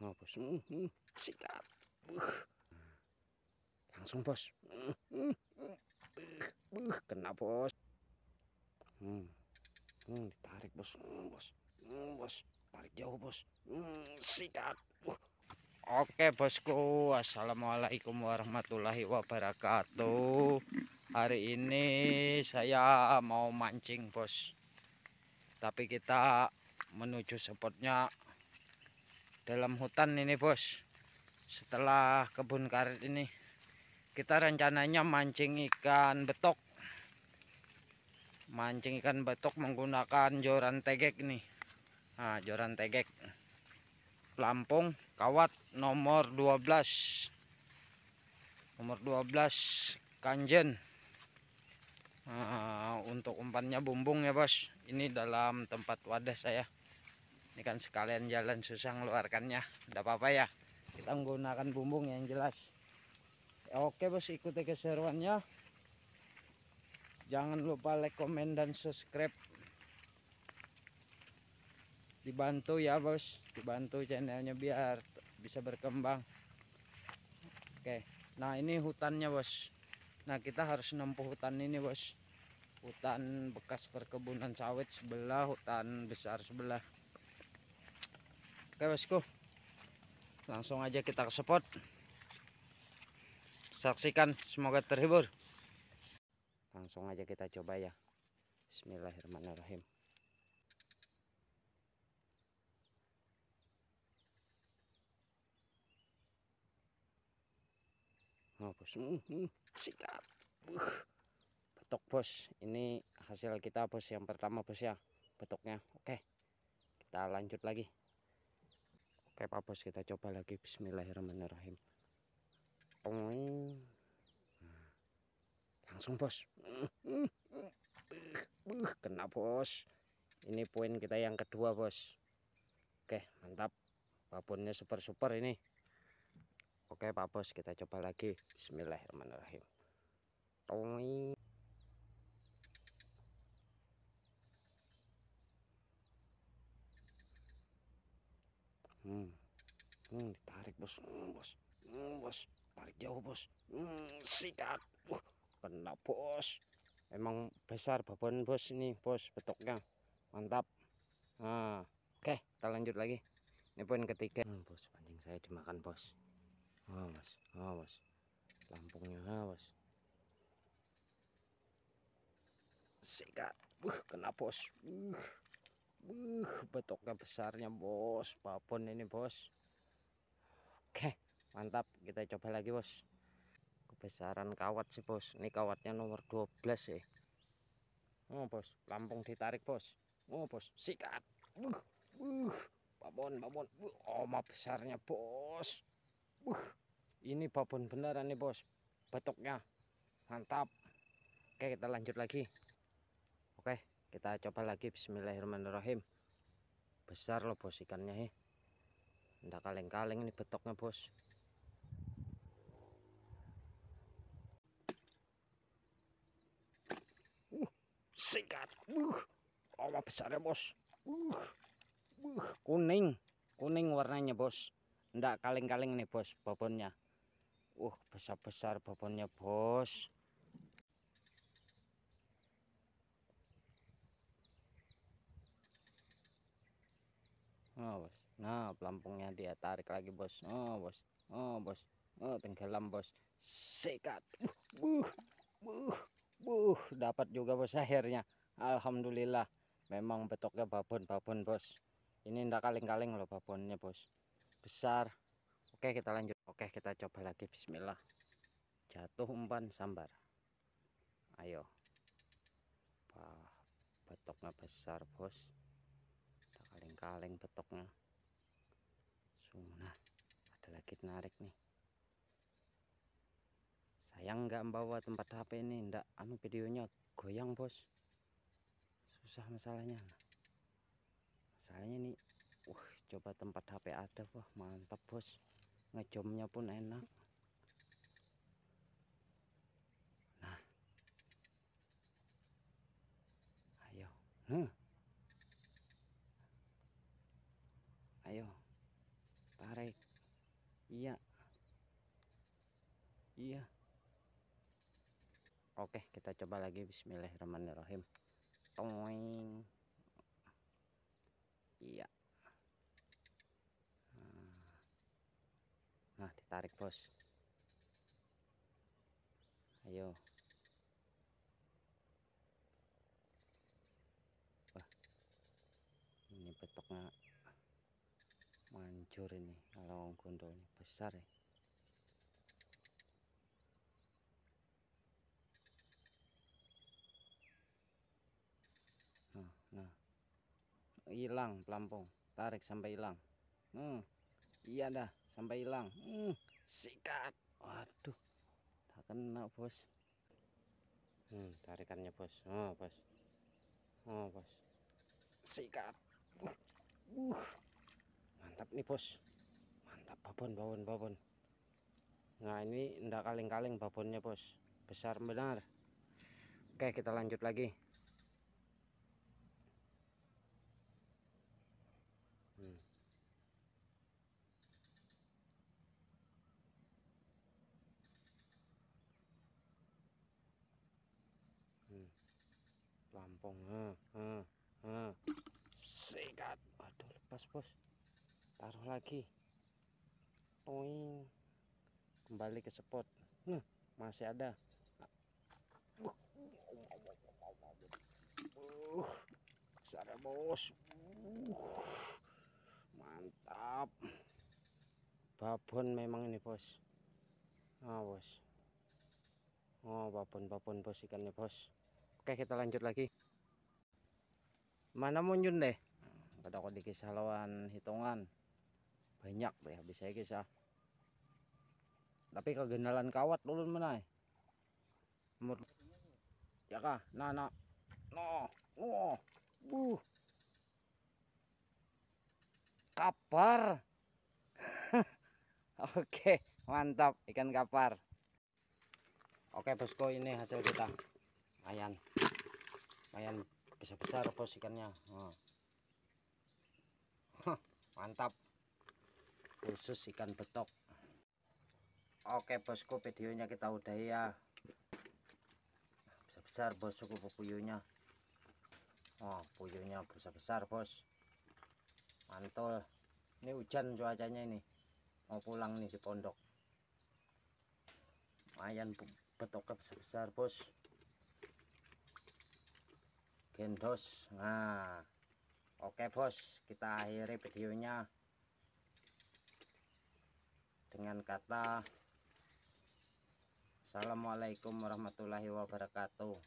Oh, bos. Sikat. Langsung bos. Kena bos. Ditarik bos. Bos. Bos. Tarik jauh bos. Sikat. Oke bosku, assalamualaikum warahmatullahi wabarakatuh. Hari ini saya mau mancing bos, tapi kita menuju spotnya dalam hutan ini bos. Setelah kebun karet ini kita rencananya mancing ikan betok, menggunakan joran tegek nih. Nah, joran tegek Lampung kawat nomor 12 kanjen. Untuk umpannya bumbung ya bos. Ini dalam tempat wadah saya. Ini kan sekalian jalan susah ngeluarkannya, tidak apa-apa ya, kita menggunakan bumbung yang jelas. Oke bos, ikuti keseruannya. Jangan lupa like, komen, dan subscribe. Dibantu ya bos, dibantu channelnya biar bisa berkembang. Oke, nah ini hutannya bos. Nah kita harus nempuh hutan ini bos. Hutan bekas perkebunan sawit sebelah, hutan besar sebelah. Oke bosku, langsung aja kita ke spot. Saksikan, semoga terhibur. Langsung aja kita coba ya. Bismillahirrahmanirrahim. Oh bos, sikat. Betok bos, ini hasil kita bos yang pertama bos ya, betoknya. Oke, kita lanjut lagi. Oke pak bos, kita coba lagi. Bismillahirrahmanirrahim. Langsung bos. Kena bos. Ini poin kita yang kedua bos. Oke, mantap. Babonnya super ini. Oke pak bos, kita coba lagi. Bismillahirrahmanirrahim. Ditarik bos. Bos, tarik jauh bos. Sikat. Kena bos. Emang besar babon bos ini bos, betoknya mantap. Nah, oke, kita lanjut lagi. Ini poin ketiga. Bos, pancing saya dimakan bos. Bos, lampungnya bos. Sikat. Kena bos. Betoknya besarnya bos, babon ini bos. Oke, mantap. Kita coba lagi bos. Kebesaran kawat sih bos. Ini kawatnya nomor 12 ya. Oh bos, lampung ditarik bos. Oh bos, sikat. Babon. Oh, besarnya bos. Ini babon beneran nih bos. Betoknya mantap. Oke, kita lanjut lagi. Oke, kita coba lagi. Bismillahirrahmanirrahim. Besar loh bos ikannya. Nggak kaleng-kaleng ini betoknya bos. Sikat. Oh, besarnya bos. Kuning warnanya bos. Nggak kaleng-kaleng nih bos babonnya. Besar babonnya bos. Oh bos, nah pelampungnya dia tarik lagi bos. Oh bos, tenggelam bos. Sikat. Dapat juga bos akhirnya. Alhamdulillah. Memang betoknya babon bos. Ini ndak kaleng-kaleng loh babonnya bos. Besar. Oke, kita lanjut. Oke, kita coba lagi. Bismillah. Jatuh umpan sambar. Ayo. Betoknya besar bos. Ndak kaleng-kaleng betoknya. Nah, ada lagi narik nih. Sayang nggak membawa tempat HP ini, ndak videonya goyang bos. Susah masalahnya nih. Coba tempat HP ada. Wah, mantap bos. Ngejomnya pun enak. Nah, ayo. Ayo, tarik. Iya, iya. Oke, kita coba lagi. Bismillahirrahmanirrahim. Toing. Iya. Nah, ditarik bos. Ayo. Wah, ini betoknya manjur ini. Kalau gondolnya besar ya. Nah, hilang pelampung. Tarik sampai hilang. Iya dah, sampai hilang. Sikat. Waduh, tak kena bos. Tarikannya bos. Bos. Bos. Sikat. Mantap nih bos. Mantap babon. Nah, ini ndak kaleng-kaleng babonnya bos. Besar benar. Oke, kita lanjut lagi. Lampung. Sikat. Waduh, lepas bos. Taruh lagi. Toing. Kembali ke spot. Masih ada. Besar ya bos. Mantap. Babon memang ini bos. Bos. Babon bos ikannya bos. Oke, kita lanjut lagi. Mana munjun deh. Kada kok dikisah lawan hitungan. Banyak deh bisa kisah. Tapi kegenalan kawat ulun menai. Ya kah? Nah. Kapar. Oke, mantap ikan kapar. Oke bosku, ini hasil kita. Lumayan besar bos ikannya. Mantap, khusus ikan betok. Oke bosku, videonya kita udahi ya. Besar bosku puyuhnya. Puyuhnya besar bos. Mantul. Ini hujan cuacanya ini. Mau pulang nih di pondok. Lumayan betoknya besar bos. Gendos. Nah, oke bos, kita akhiri videonya dengan kata Assalamualaikum warahmatullahi wabarakatuh.